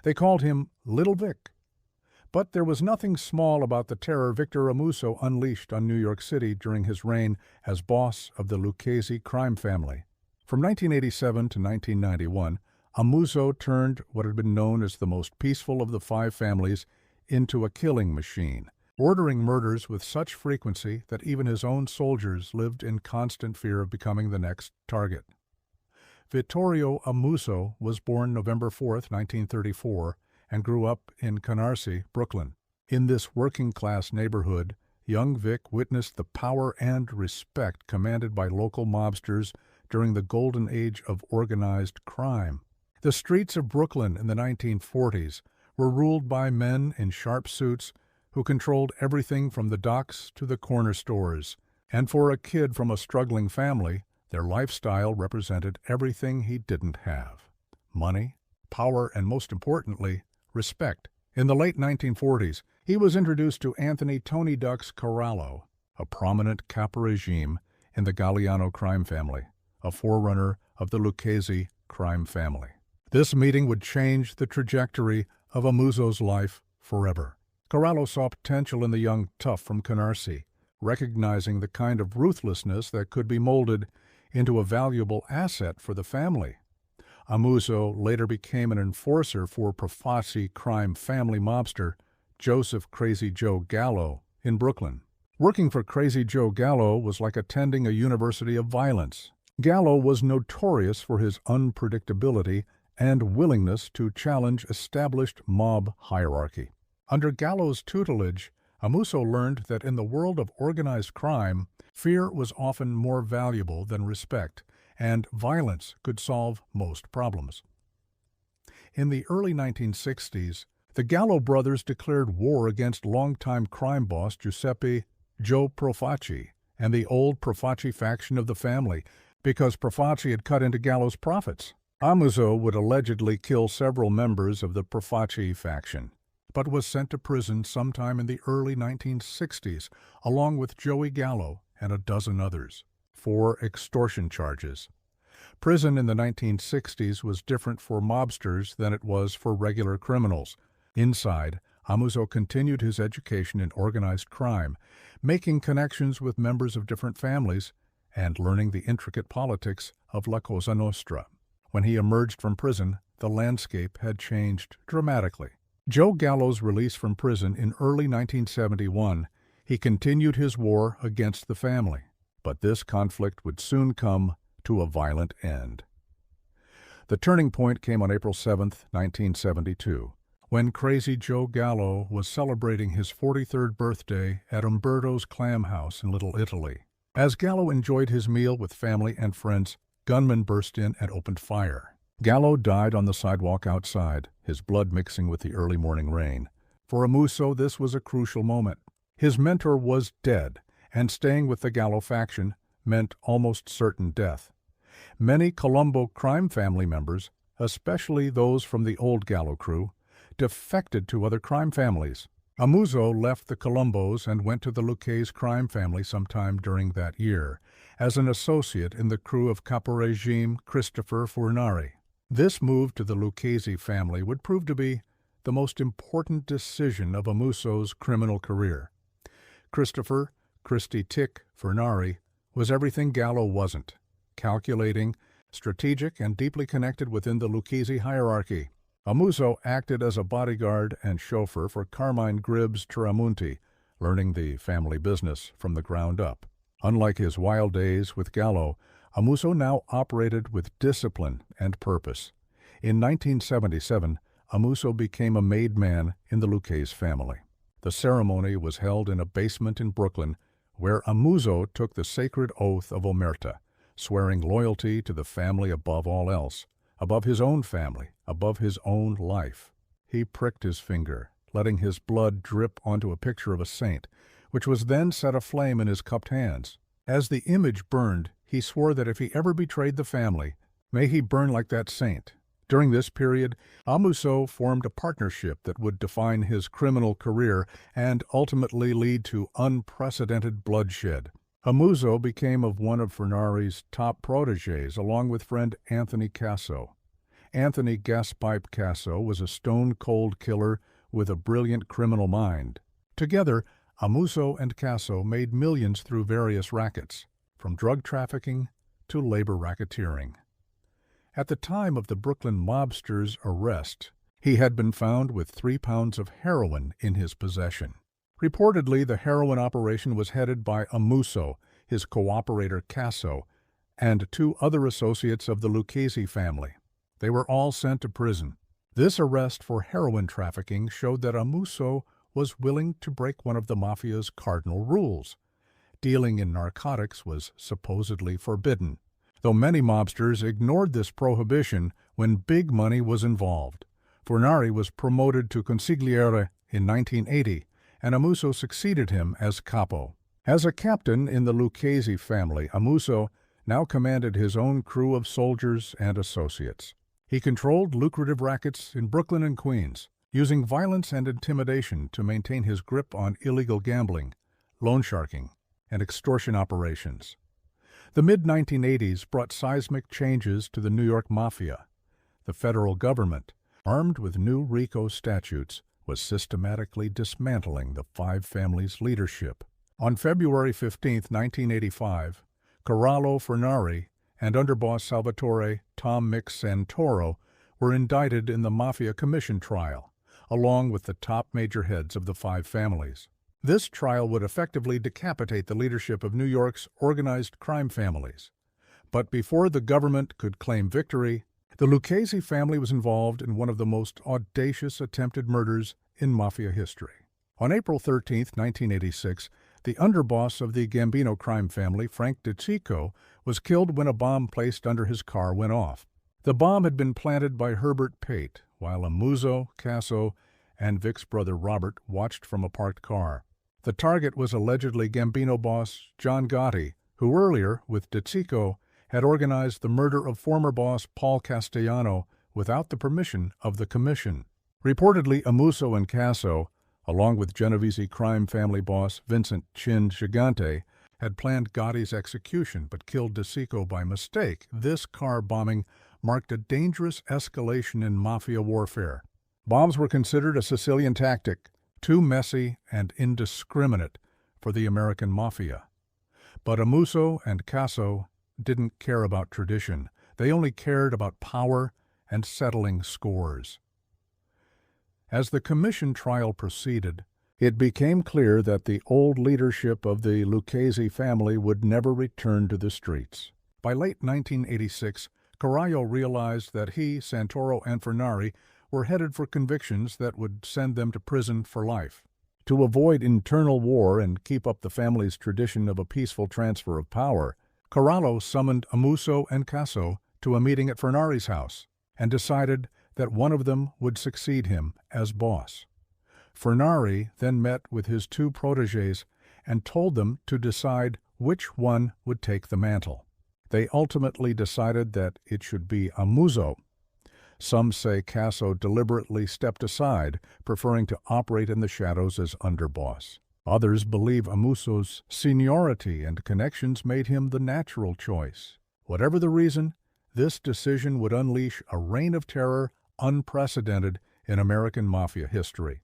They called him Little Vic. But there was nothing small about the terror Victor Amuso unleashed on New York City during his reign as boss of the Lucchese crime family. From 1987 to 1991, Amuso turned what had been known as the most peaceful of the five families into a killing machine, ordering murders with such frequency that even his own soldiers lived in constant fear of becoming the next target. Vittorio Amuso was born November 4, 1934, and grew up in Canarsie, Brooklyn. In this working-class neighborhood, young Vic witnessed the power and respect commanded by local mobsters during the golden age of organized crime. The streets of Brooklyn in the 1940s were ruled by men in sharp suits who controlled everything from the docks to the corner stores. And for a kid from a struggling family, their lifestyle represented everything he didn't have: money, power, and most importantly, respect. In the late 1940s, he was introduced to Anthony "Tony Ducks" Corallo, a prominent capo regime in the Galliano crime family, a forerunner of the Lucchese crime family. This meeting would change the trajectory of Amuso's life forever. Corallo saw potential in the young tough from Canarsie, recognizing the kind of ruthlessness that could be molded into a valuable asset for the family. Amuso later became an enforcer for Profaci crime family mobster Joseph Crazy Joe Gallo in Brooklyn. Working for Crazy Joe Gallo was like attending a university of violence. Gallo was notorious for his unpredictability and willingness to challenge established mob hierarchy. Under Gallo's tutelage, Amuso learned that in the world of organized crime, fear was often more valuable than respect, and violence could solve most problems. In the early 1960s, the Gallo brothers declared war against longtime crime boss Giuseppe Joe Profaci and the old Profaci faction of the family because Profaci had cut into Gallo's profits. Amuso would allegedly kill several members of the Profaci faction, but was sent to prison sometime in the early 1960s, along with Joey Gallo and a dozen others, for extortion charges. Prison in the 1960s was different for mobsters than it was for regular criminals. Inside, Amuso continued his education in organized crime, making connections with members of different families and learning the intricate politics of La Cosa Nostra. When he emerged from prison, the landscape had changed dramatically. Joe Gallo's release from prison in early 1971, he continued his war against the family. But this conflict would soon come to a violent end. The turning point came on April 7, 1972, when Crazy Joe Gallo was celebrating his 43rd birthday at Umberto's Clam House in Little Italy. As Gallo enjoyed his meal with family and friends, gunmen burst in and opened fire. Gallo died on the sidewalk outside, his blood mixing with the early morning rain. For Amuso, this was a crucial moment. His mentor was dead, and staying with the Gallo faction meant almost certain death. Many Colombo crime family members, especially those from the old Gallo crew, defected to other crime families. Amuso left the Colombos and went to the Lucchese crime family sometime during that year, as an associate in the crew of capo regime Christopher Furnari. This move to the Lucchese family would prove to be the most important decision of Amuso's criminal career. Christopher "Christy Tick" Furnari was everything Gallo wasn't: calculating, strategic, and deeply connected within the Lucchese hierarchy. Amuso acted as a bodyguard and chauffeur for Carmine Gribbs Tiramonti, learning the family business from the ground up. Unlike his wild days with Gallo, Amuso now operated with discipline and purpose. In 1977, Amuso became a made man in the Lucchese family. The ceremony was held in a basement in Brooklyn, where Amuso took the sacred oath of omerta, swearing loyalty to the family above all else, above his own family, above his own life. He pricked his finger, letting his blood drip onto a picture of a saint, which was then set aflame in his cupped hands. As the image burned, he swore that if he ever betrayed the family, may he burn like that saint. During this period, Amuso formed a partnership that would define his criminal career and ultimately lead to unprecedented bloodshed. Amuso became one of Furnari's top protégés, along with friend Anthony Casso. Anthony "Gaspipe" Casso was a stone-cold killer with a brilliant criminal mind. Together, Amuso and Casso made millions through various rackets, from drug trafficking to labor racketeering. At the time of the Brooklyn mobster's arrest, he had been found with 3 pounds of heroin in his possession. Reportedly, the heroin operation was headed by Amuso, his cooperator Casso, and 2 other associates of the Lucchese family. They were all sent to prison. This arrest for heroin trafficking showed that Amuso was willing to break one of the mafia's cardinal rules. Dealing in narcotics was supposedly forbidden, though many mobsters ignored this prohibition when big money was involved. Fornari was promoted to consigliere in 1980, and Amuso succeeded him as capo. As a captain in the Lucchese family, Amuso now commanded his own crew of soldiers and associates. He controlled lucrative rackets in Brooklyn and Queens, using violence and intimidation to maintain his grip on illegal gambling, loan sharking, and extortion operations. The mid-1980s brought seismic changes to the New York Mafia. The federal government, armed with new RICO statutes, was systematically dismantling the 5 families' leadership. On February 15, 1985, Corrado Fornari and underboss Salvatore "Tom Mick" Santoro were indicted in the Mafia Commission trial, along with the top major heads of the 5 families. This trial would effectively decapitate the leadership of New York's organized crime families. But before the government could claim victory, the Lucchese family was involved in one of the most audacious attempted murders in Mafia history. On April 13, 1986, the underboss of the Gambino crime family, Frank DeCicco, was killed when a bomb placed under his car went off. The bomb had been planted by Herbert Pate, while Amuso, Casso, and Vic's brother Robert watched from a parked car. The target was allegedly Gambino boss John Gotti, who earlier, with DeCicco, had organized the murder of former boss Paul Castellano without the permission of the commission. Reportedly, Amuso and Casso, along with Genovese crime family boss Vincent "Chin" Gigante, had planned Gotti's execution but killed DeCicco by mistake. This car bombing marked a dangerous escalation in mafia warfare. Bombs were considered a Sicilian tactic, too messy and indiscriminate for the American mafia. But Amuso and Casso didn't care about tradition. They only cared about power and settling scores. As the commission trial proceeded, it became clear that the old leadership of the Lucchese family would never return to the streets. By late 1986, Corrado realized that he, Santoro, and Fornari were headed for convictions that would send them to prison for life. To avoid internal war and keep up the family's tradition of a peaceful transfer of power, Corrado summoned Amuso and Casso to a meeting at Fornari's house and decided that one of them would succeed him as boss. Fornari then met with his 2 protégés and told them to decide which one would take the mantle. They ultimately decided that it should be Amuso. Some say Casso deliberately stepped aside, preferring to operate in the shadows as underboss. Others believe Amuso's seniority and connections made him the natural choice. Whatever the reason, this decision would unleash a reign of terror unprecedented in American mafia history.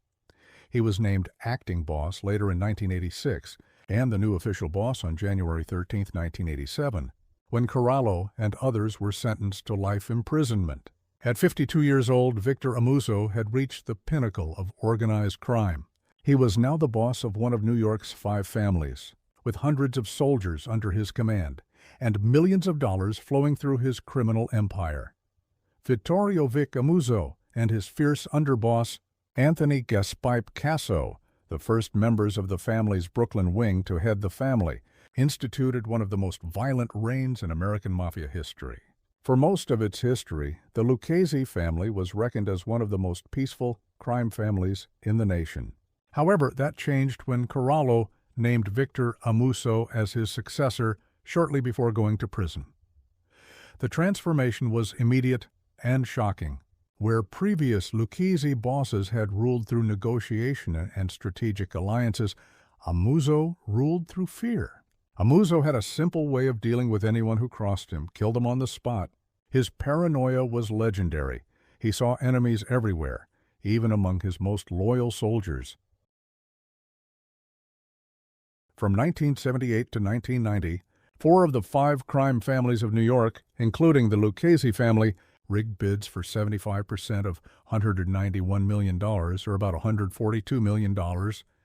He was named acting boss later in 1986 and the new official boss on January 13, 1987, when Corrado and others were sentenced to life imprisonment. At 52 years old, Victor Amuso had reached the pinnacle of organized crime. He was now the boss of one of New York's 5 families, with hundreds of soldiers under his command, and millions of dollars flowing through his criminal empire. Vittorio Vic Amuso and his fierce underboss, Anthony "Gaspipe" Casso, the first members of the family's Brooklyn wing to head the family, instituted one of the most violent reigns in American mafia history. For most of its history, the Lucchese family was reckoned as one of the most peaceful crime families in the nation. However, that changed when Corrado named Victor Amuso as his successor shortly before going to prison. The transformation was immediate and shocking. Where previous Lucchese bosses had ruled through negotiation and strategic alliances, Amuso ruled through fear. Amuso had a simple way of dealing with anyone who crossed him: kill them on the spot. His paranoia was legendary. He saw enemies everywhere, even among his most loyal soldiers. From 1978 to 1990, 4 of the 5 crime families of New York, including the Lucchese family, rigged bids for 75% of $191 million, or about $142 million,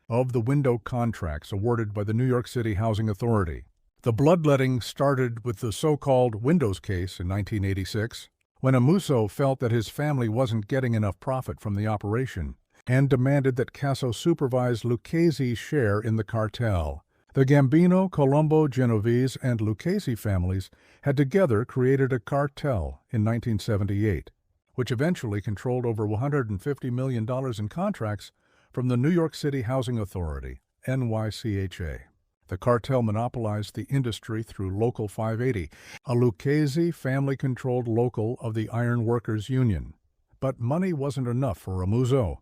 of the window contracts awarded by the New York City Housing Authority. The bloodletting started with the so-called Windows case in 1986, when Amuso felt that his family wasn't getting enough profit from the operation and demanded that Casso supervise Lucchese's share in the cartel. The Gambino, Colombo, Genovese, and Lucchese families had together created a cartel in 1978, which eventually controlled over $150 million in contracts from the New York City Housing Authority, NYCHA. The cartel monopolized the industry through Local 580, a Lucchese family-controlled local of the Iron Workers Union. But money wasn't enough for Amuso.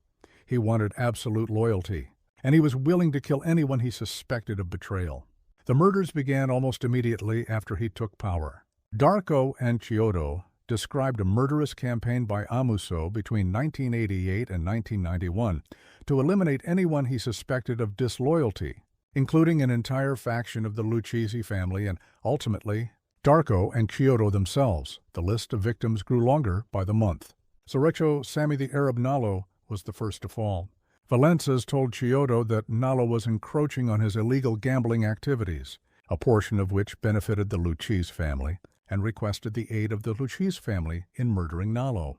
He wanted absolute loyalty, and he was willing to kill anyone he suspected of betrayal. The murders began almost immediately after he took power. Darko and Chiodo described a murderous campaign by Amuso between 1988 and 1991 to eliminate anyone he suspected of disloyalty, including an entire faction of the Lucchese family and, ultimately, Darko and Chiodo themselves. The list of victims grew longer by the month. Sorecho Sammy the Arab Nalo was the first to fall. Valencias told Chiodo that Nalo was encroaching on his illegal gambling activities, a portion of which benefited the Lucchese family, and requested the aid of the Lucchese family in murdering Nalo.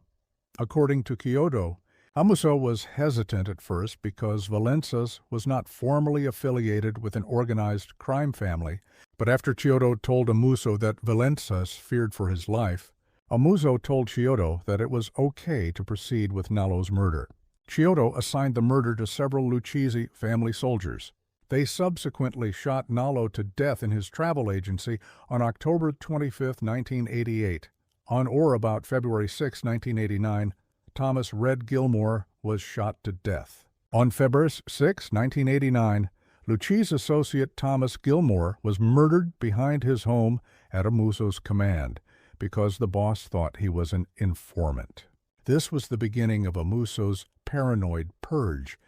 According to Chiodo, Amuso was hesitant at first because Valencias was not formally affiliated with an organized crime family, but after Chiodo told Amuso that Valencias feared for his life, Amuso told Chiodo that it was okay to proceed with Nalo's murder. Chiodo assigned the murder to several Lucchese family soldiers. They subsequently shot Nalo to death in his travel agency on October 25, 1988. On or about February 6, 1989, Thomas Red Gilmore was shot to death. On February 6, 1989, Lucchese associate Thomas Gilmore was murdered behind his home at Amuso's command because the boss thought he was an informant. This was the beginning of Amuso's paranoid purge.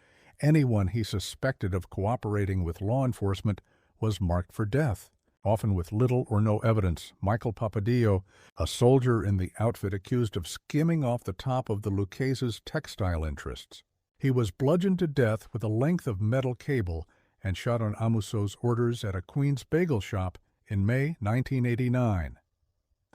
Anyone he suspected of cooperating with law enforcement was marked for death, often with little or no evidence. Michael Papadillo, a soldier in the outfit accused of skimming off the top of the Lucchese's textile interests. He was bludgeoned to death with a length of metal cable and shot on Amuso's orders at a Queens bagel shop in May 1989.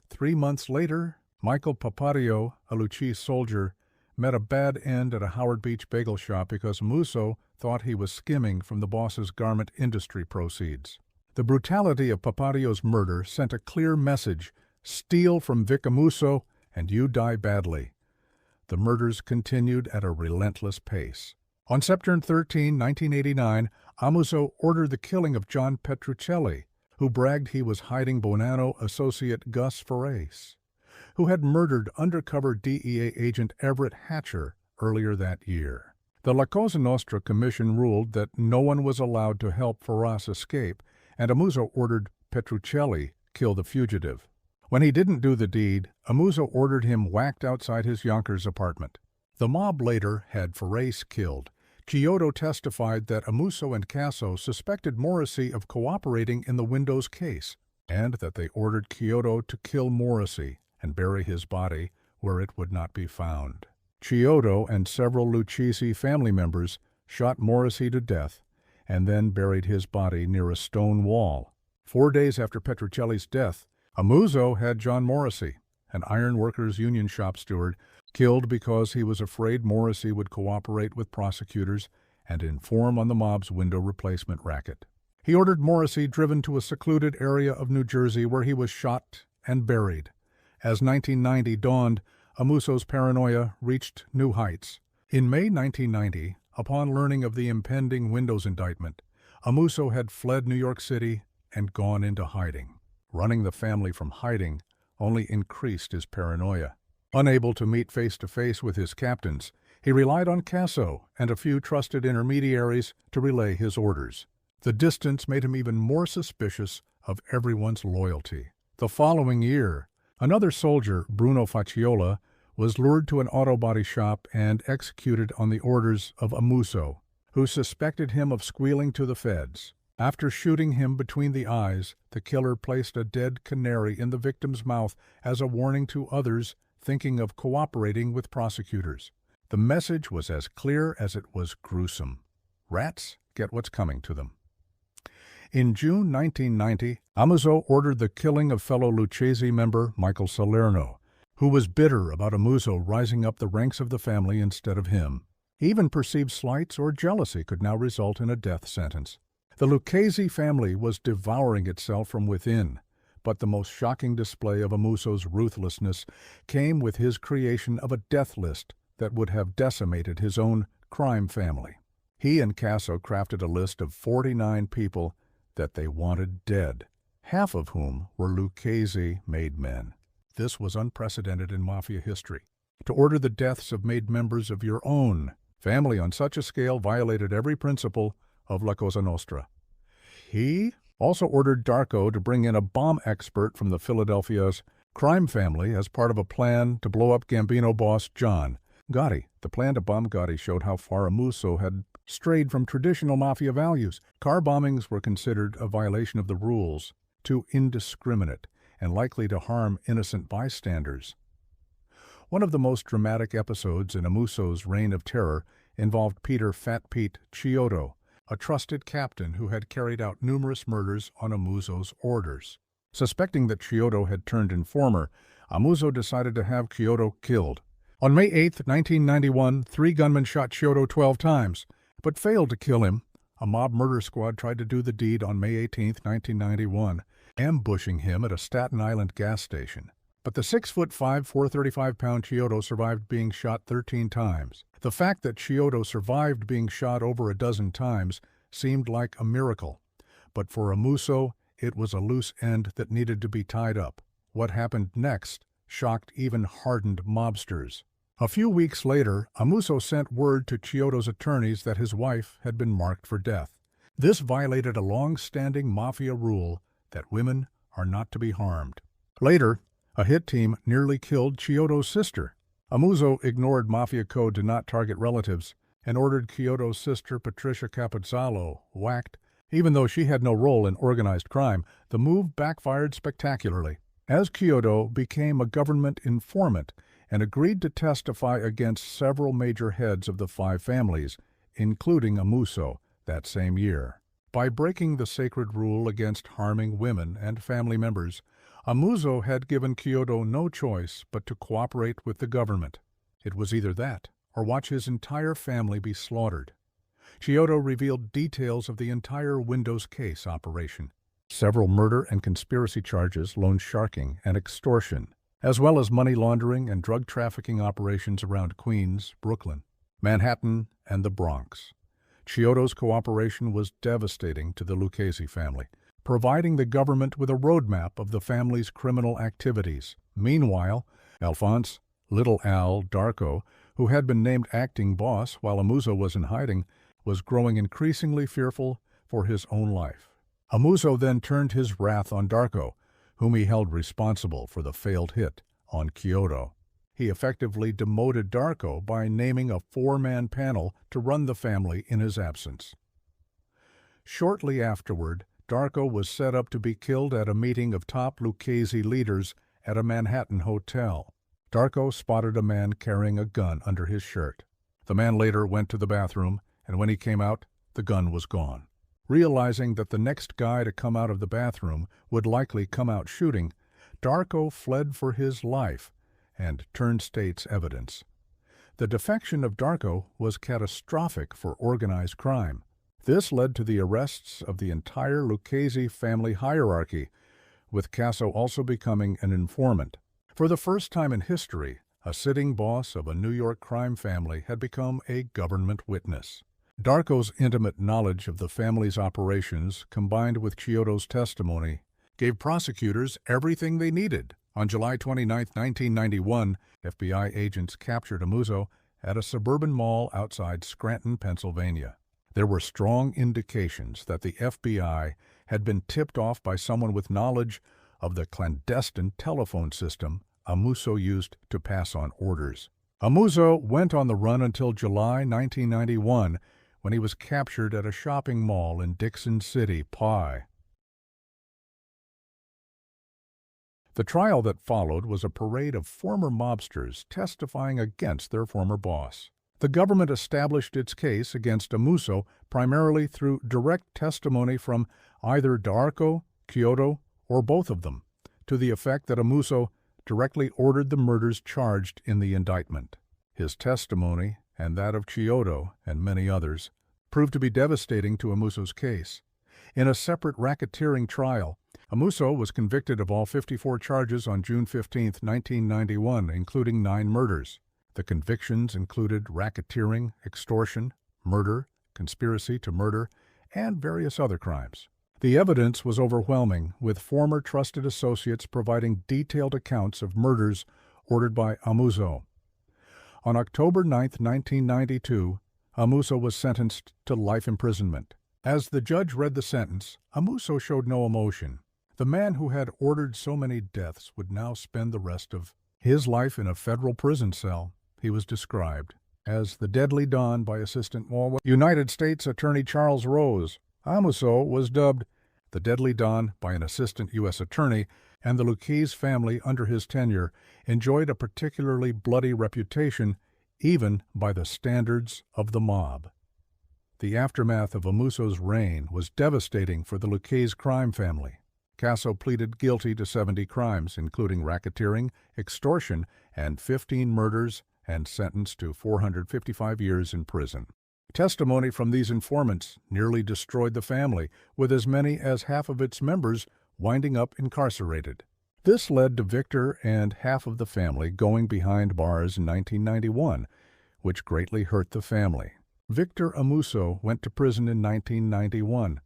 3 months later, Michael Papadillo, a Lucchese soldier, met a bad end at a Howard Beach bagel shop because Amuso thought he was skimming from the boss's garment industry proceeds. The brutality of Papadillo's murder sent a clear message: steal from Vic Amuso and you die badly. The murders continued at a relentless pace. On September 13, 1989, Amuso ordered the killing of John Petruccelli, who bragged he was hiding Bonanno associate Gus Ferrace, who had murdered undercover DEA agent Everett Hatcher earlier that year. The La Cosa Nostra Commission ruled that no one was allowed to help Ferrace escape, and Amuso ordered Petruccelli kill the fugitive. When he didn't do the deed, Amuso ordered him whacked outside his Yonkers apartment. The mob later had Ferrace killed. Chiodo testified that Amuso and Casso suspected Morrissey of cooperating in the Windows case, and that they ordered Chiodo to kill Morrissey and bury his body where it would not be found. Chiodo and several Lucchese family members shot Morrissey to death and then buried his body near a stone wall. 4 days after Petruccelli's death, Amuso had John Morrissey, an Iron Workers Union shop steward, killed because he was afraid Morrissey would cooperate with prosecutors and inform on the mob's window replacement racket. He ordered Morrissey driven to a secluded area of New Jersey where he was shot and buried. As 1990 dawned, Amuso's paranoia reached new heights. In May 1990, upon learning of the impending Windows indictment, Amuso had fled New York City and gone into hiding. Running the family from hiding only increased his paranoia. Unable to meet face-to-face with his captains, he relied on Casso and a few trusted intermediaries to relay his orders. The distance made him even more suspicious of everyone's loyalty. The following year, Another soldier, Bruno Facciola, was lured to an auto body shop and executed on the orders of Amuso, who suspected him of squealing to the feds. After shooting him between the eyes, the killer placed a dead canary in the victim's mouth as a warning to others thinking of cooperating with prosecutors. The message was as clear as it was gruesome. Rats get what's coming to them. In June 1990, Amuso ordered the killing of fellow Lucchese member Michael Salerno, who was bitter about Amuso rising up the ranks of the family instead of him. Even perceived slights or jealousy could now result in a death sentence. The Lucchese family was devouring itself from within, but the most shocking display of Amuso's ruthlessness came with his creation of a death list that would have decimated his own crime family. He and Casso crafted a list of 49 people that they wanted dead, half of whom were Lucchese-made men. This was unprecedented in mafia history. To order the deaths of made members of your own family on such a scale violated every principle of La Cosa Nostra. He also ordered Darko to bring in a bomb expert from the Philadelphia's crime family as part of a plan to blow up Gambino boss John Gotti. The plan to bomb Gotti showed how far Amuso had strayed from traditional mafia values. Car bombings were considered a violation of the rules, too indiscriminate, and likely to harm innocent bystanders. One of the most dramatic episodes in Amuso's reign of terror involved Peter Fat Pete Chiodo, a trusted captain who had carried out numerous murders on Amuso's orders. Suspecting that Chiodo had turned informer, Amuso decided to have Chiodo killed. On May 8, 1991, 3 gunmen shot Chiodo 12 times, but failed to kill him. A mob murder squad tried to do the deed on May 18, 1991, ambushing him at a Staten Island gas station. But the 6'5", 435-pound Chiodo survived being shot 13 times. The fact that Chiodo survived being shot over a dozen times seemed like a miracle, but for Amuso, it was a loose end that needed to be tied up. What happened next shocked even hardened mobsters. A few weeks later, Amuso sent word to Chiodo's attorneys that his wife had been marked for death. This violated a long-standing mafia rule that women are not to be harmed. Later, a hit team nearly killed Chiodo's sister. Amuso ignored mafia code to not target relatives and ordered Chiodo's sister Patricia Capozzalo whacked. Even though she had no role in organized crime, the move backfired spectacularly, as Chiodo became a government informant and agreed to testify against several major heads of the 5 families, including Amuso, that same year. By breaking the sacred rule against harming women and family members, Amuso had given Chiodo no choice but to cooperate with the government. It was either that or watch his entire family be slaughtered. Chiodo revealed details of the entire Windows case operation, several murder and conspiracy charges, loan sharking and extortion, as well as money laundering and drug trafficking operations around Queens, Brooklyn, Manhattan, and the Bronx. Chiodo's cooperation was devastating to the Lucchese family, providing the government with a roadmap of the family's criminal activities. Meanwhile, Alphonse Little Al Darko, who had been named acting boss while Amuso was in hiding, was growing increasingly fearful for his own life. Amuso then turned his wrath on Darko, whom he held responsible for the failed hit on Chiodo. He effectively demoted Darko by naming a 4-man panel to run the family in his absence. Shortly afterward, Darko was set up to be killed at a meeting of top Lucchese leaders at a Manhattan hotel. Darko spotted a man carrying a gun under his shirt. The man later went to the bathroom, and when he came out, the gun was gone. Realizing that the next guy to come out of the bathroom would likely come out shooting, Darko fled for his life and turned state's evidence. The defection of Darko was catastrophic for organized crime. This led to the arrests of the entire Lucchese family hierarchy, with Casso also becoming an informant. For the first time in history, a sitting boss of a New York crime family had become a government witness. Darko's intimate knowledge of the family's operations, combined with Chiodo's testimony, gave prosecutors everything they needed. On July 29, 1991, FBI agents captured Amuso at a suburban mall outside Scranton, Pennsylvania. There were strong indications that the FBI had been tipped off by someone with knowledge of the clandestine telephone system Amuso used to pass on orders. Amuso went on the run until July 1991, when he was captured at a shopping mall in Dixon City, PA. The trial that followed was a parade of former mobsters testifying against their former boss. The government established its case against Amuso primarily through direct testimony from either D'Arco, Chiodo, or both of them, to the effect that Amuso directly ordered the murders charged in the indictment. His testimony, and that of Chiodo and many others, proved to be devastating to Amuso's case. In a separate racketeering trial, Amuso was convicted of all 54 charges on June 15, 1991, including 9 murders. The convictions included racketeering, extortion, murder, conspiracy to murder, and various other crimes. The evidence was overwhelming, with former trusted associates providing detailed accounts of murders ordered by Amuso. On October 9, 1992, Amuso was sentenced to life imprisonment. As the judge read the sentence, Amuso showed no emotion. The man who had ordered so many deaths would now spend the rest of his life in a federal prison cell. He was described as the Deadly Don by Assistant United States Attorney Charles Rose. Amuso was dubbed the Deadly Don by an assistant U.S. attorney, and the Lucchese family under his tenure enjoyed a particularly bloody reputation even by the standards of the mob. The aftermath of Amuso's reign was devastating for the Lucchese crime family. Casso pleaded guilty to 70 crimes, including racketeering, extortion, and 15 murders, and sentenced to 455 years in prison. Testimony from these informants nearly destroyed the family, with as many as half of its members winding up incarcerated. This led to Victor and half of the family going behind bars in 1991, which greatly hurt the family. Victor Amuso went to prison in 1991.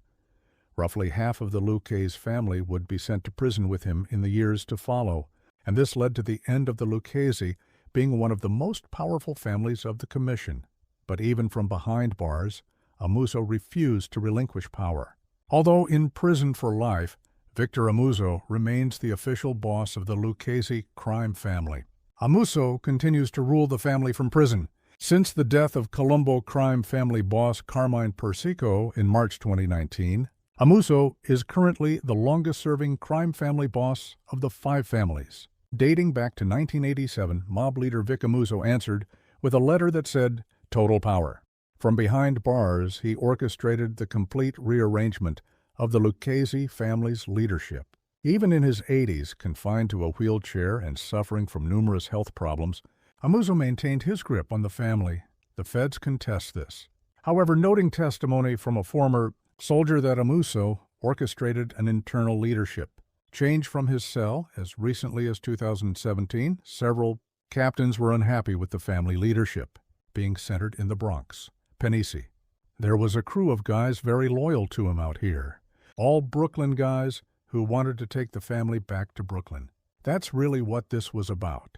Roughly half of the Lucchese family would be sent to prison with him in the years to follow, and this led to the end of the Lucchese being one of the most powerful families of the Commission. But even from behind bars, Amuso refused to relinquish power. Although in prison for life, Victor Amuso remains the official boss of the Lucchese crime family. Amuso continues to rule the family from prison. Since the death of Colombo crime family boss Carmine Persico in March 2019, Amuso is currently the longest-serving crime family boss of the 5 families. Dating back to 1987, mob leader Vic Amuso answered with a letter that said, "Total power." From behind bars, he orchestrated the complete rearrangement of the Lucchese family's leadership. Even in his 80s, confined to a wheelchair and suffering from numerous health problems, Amuso maintained his grip on the family. The feds contest this. However, noting testimony from a former soldier that Amuso orchestrated an internal leadership. Changed from his cell as recently as 2017, several captains were unhappy with the family leadership, being centered in the Bronx, Panisi. There was a crew of guys very loyal to him out here, all Brooklyn guys who wanted to take the family back to Brooklyn. That's really what this was about.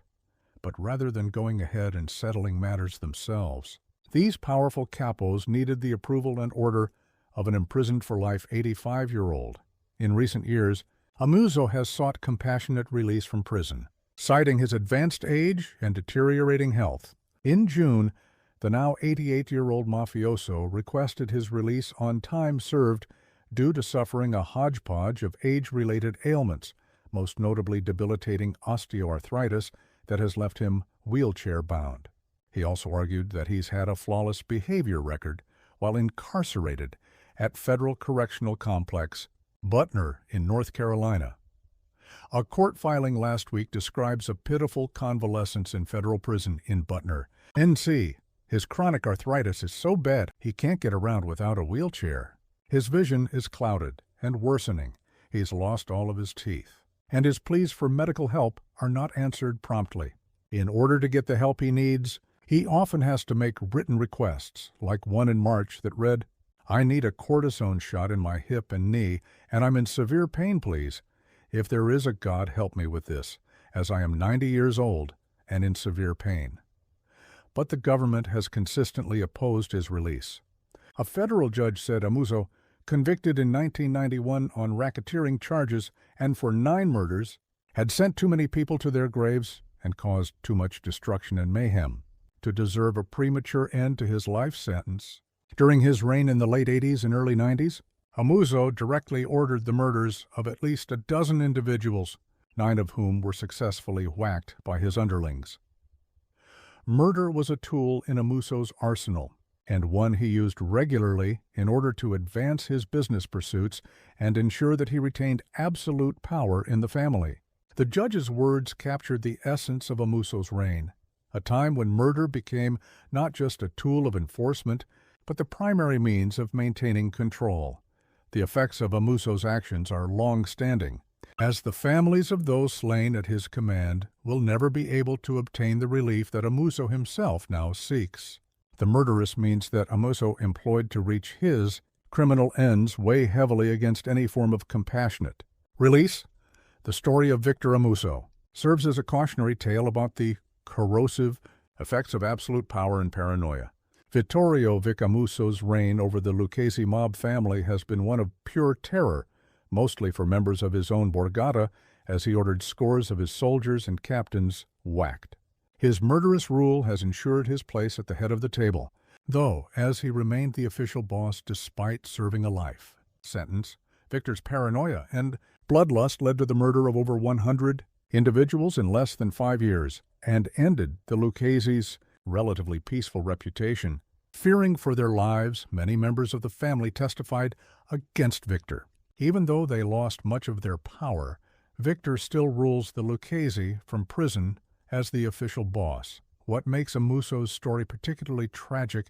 But rather than going ahead and settling matters themselves, these powerful capos needed the approval and order of an imprisoned-for-life 85-year-old. In recent years, Amuso has sought compassionate release from prison, citing his advanced age and deteriorating health. In June, the now 88-year-old mafioso requested his release on time served due to suffering a hodgepodge of age-related ailments, most notably debilitating osteoarthritis that has left him wheelchair-bound. He also argued that he's had a flawless behavior record while incarcerated at Federal Correctional Complex, Butner in North Carolina. A court filing last week describes a pitiful convalescence in federal prison in Butner, NC. His chronic arthritis is so bad he can't get around without a wheelchair. His vision is clouded and worsening. He's lost all of his teeth, and his pleas for medical help are not answered promptly. In order to get the help he needs, he often has to make written requests, like one in March that read, "I need a cortisone shot in my hip and knee, and I'm in severe pain, please. If there is a God, help me with this, as I am 90 years old and in severe pain." But the government has consistently opposed his release. A federal judge said Amuso convicted in 1991 on racketeering charges and for 9 murders, had sent too many people to their graves and caused too much destruction and mayhem to deserve a premature end to his life sentence. During his reign in the late 80s and early 90s, Amuso directly ordered the murders of at least a dozen individuals, 9 of whom were successfully whacked by his underlings. Murder was a tool in Amuso's arsenal, and one he used regularly in order to advance his business pursuits and ensure that he retained absolute power in the family. The judge's words captured the essence of Amuso's reign, a time when murder became not just a tool of enforcement, but the primary means of maintaining control. The effects of Amuso's actions are long-standing, as the families of those slain at his command will never be able to obtain the relief that Amuso himself now seeks. The murderous means that Amuso employed to reach his criminal ends weigh heavily against any form of compassionate release. The story of Victor Amuso serves as a cautionary tale about the corrosive effects of absolute power and paranoia. Vittorio Vic Amuso's reign over the Lucchese mob family has been one of pure terror, mostly for members of his own Borgata, as he ordered scores of his soldiers and captains whacked. His murderous rule has ensured his place at the head of the table, though, as he remained the official boss despite serving a life sentence, Victor's paranoia and bloodlust led to the murder of over 100 individuals in less than 5 years and ended the Lucchese's relatively peaceful reputation. Fearing for their lives, many members of the family testified against Victor. Even though they lost much of their power, Victor still rules the Lucchese from prison as the official boss. What makes Amuso's story particularly tragic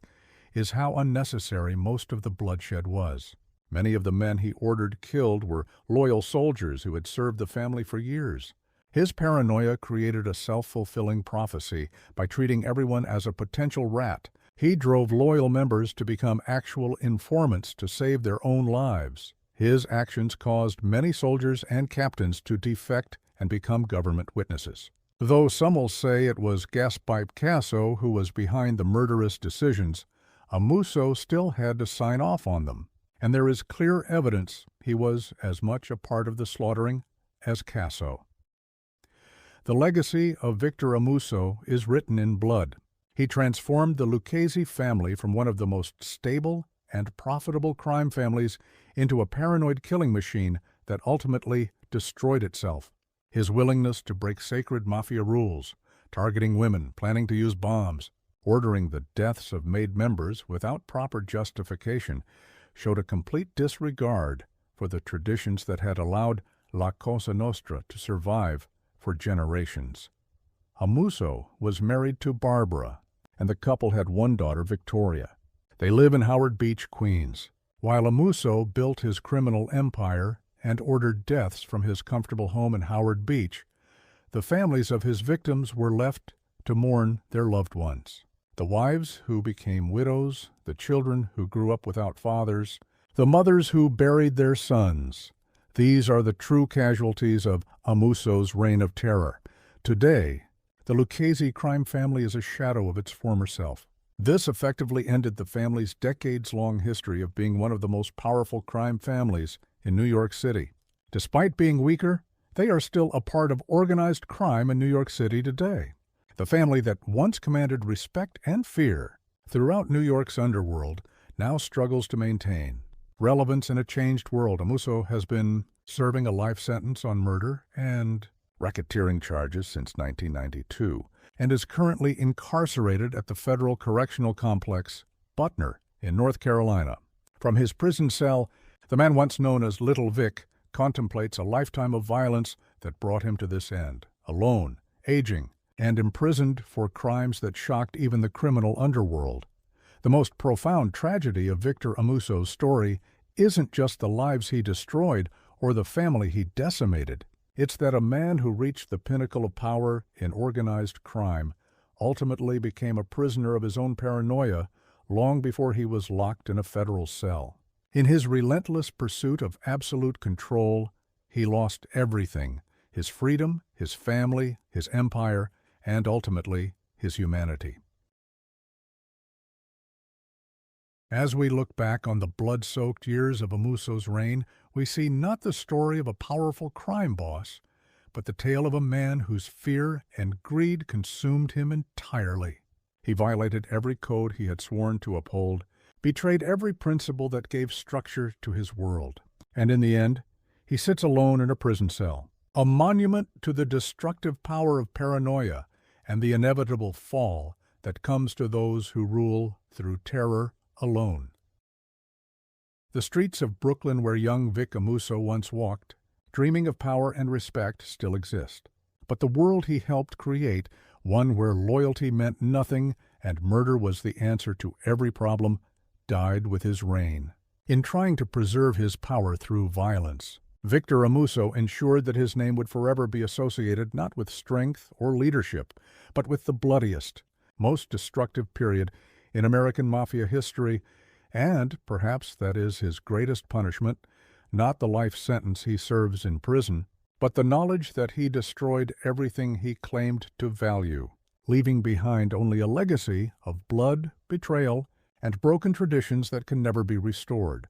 is how unnecessary most of the bloodshed was. Many of the men he ordered killed were loyal soldiers who had served the family for years. His paranoia created a self-fulfilling prophecy by treating everyone as a potential rat. He drove loyal members to become actual informants to save their own lives. His actions caused many soldiers and captains to defect and become government witnesses. Though some will say it was Gaspipe Casso who was behind the murderous decisions, Amuso still had to sign off on them, and there is clear evidence he was as much a part of the slaughtering as Casso. The legacy of Victor Amuso is written in blood. He transformed the Lucchese family from one of the most stable and profitable crime families into a paranoid killing machine that ultimately destroyed itself. His willingness to break sacred mafia rules, targeting women, planning to use bombs, ordering the deaths of made members without proper justification, showed a complete disregard for the traditions that had allowed La Cosa Nostra to survive for generations. Amuso was married to Barbara, and the couple had one daughter, Victoria. They live in Howard Beach, Queens. While Amuso built his criminal empire and ordered deaths from his comfortable home in Howard Beach, the families of his victims were left to mourn their loved ones. The wives who became widows, the children who grew up without fathers, the mothers who buried their sons. These are the true casualties of Amuso's reign of terror. Today, the Lucchese crime family is a shadow of its former self. This effectively ended the family's decades-long history of being one of the most powerful crime families in New York City. Despite being weaker, they are still a part of organized crime in New York City today. The family that once commanded respect and fear throughout New York's underworld now struggles to maintain relevance in a changed world. Amuso has been serving a life sentence on murder and racketeering charges since 1992 and is currently incarcerated at the Federal Correctional Complex, Butner, in North Carolina. From his prison cell, the man once known as Little Vic contemplates a lifetime of violence that brought him to this end, alone, aging, and imprisoned for crimes that shocked even the criminal underworld. The most profound tragedy of Victor Amuso's story isn't just the lives he destroyed or the family he decimated. It's that a man who reached the pinnacle of power in organized crime ultimately became a prisoner of his own paranoia long before he was locked in a federal cell. In his relentless pursuit of absolute control, he lost everything: his freedom, his family, his empire, and ultimately his humanity. As we look back on the blood-soaked years of Amuso's reign, we see not the story of a powerful crime boss, but the tale of a man whose fear and greed consumed him entirely. He violated every code he had sworn to uphold, betrayed every principle that gave structure to his world. And in the end, he sits alone in a prison cell, a monument to the destructive power of paranoia and the inevitable fall that comes to those who rule through terror alone. The streets of Brooklyn where young Vic Amuso once walked, dreaming of power and respect, still exist. But the world he helped create, one where loyalty meant nothing and murder was the answer to every problem, died with his reign. In trying to preserve his power through violence, Victor Amuso ensured that his name would forever be associated not with strength or leadership, but with the bloodiest, most destructive period in American mafia history, and perhaps that is his greatest punishment, not the life sentence he serves in prison, but the knowledge that he destroyed everything he claimed to value, leaving behind only a legacy of blood, betrayal, and broken traditions that can never be restored.